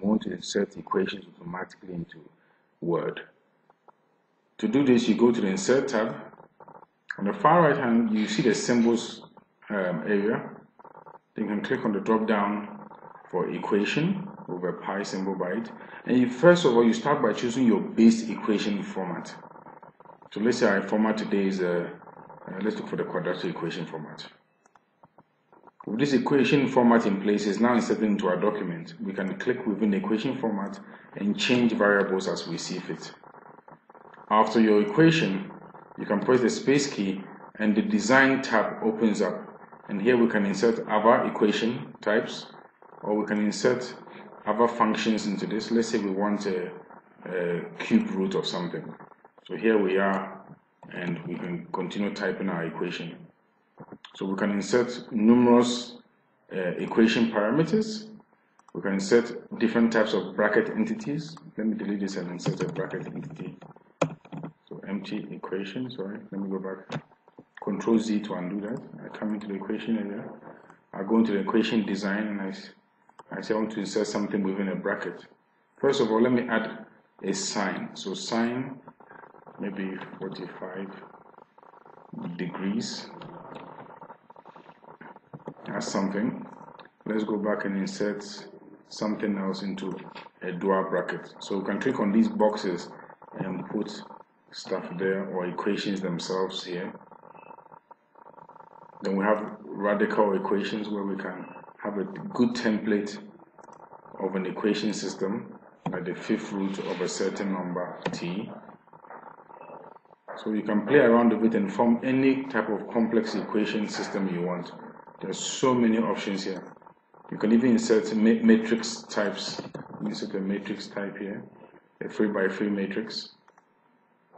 want to insert equations automatically into Word. To do this, you go to the Insert tab. On the far right hand, you see the symbols area. Then you can click on the drop down for equation with a pi symbol by it. And first of all, you start by choosing your base equation format. So let's say our format today is let's look for the quadratic equation format. With this equation format in place, is now inserted into our document. We can click within the equation format and change variables as we see fit. After your equation, you can press the space key and the design tab opens up. And here we can insert other equation types, or we can insert other functions into this. Let's say we want a cube root of something. So here we are, and we can continue typing our equation. So we can insert numerous equation parameters. We can insert different types of bracket entities. Let me delete this and insert a bracket entity. So empty equation, sorry, let me go back. Control Z to undo that. I come into the equation area. I go into the equation design and I say I want to insert something within a bracket. First of all, let me add a sign. So sign, maybe 45 degrees. That's something. Let's go back and insert something else into a dual bracket. So we can click on these boxes and put stuff there, or equations themselves here. Then we have radical equations, where we can have a good template of an equation system, like the fifth root of a certain number t. So you can play around with it and form any type of complex equation system you want. There's so many options here. You can even insert matrix types. Insert a matrix type here, a 3x3 matrix.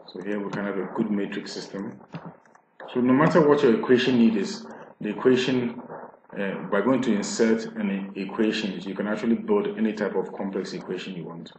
So here we can have a good matrix system. So no matter what your equation need is, the equation, by going to insert an equation, you can actually build any type of complex equation you want.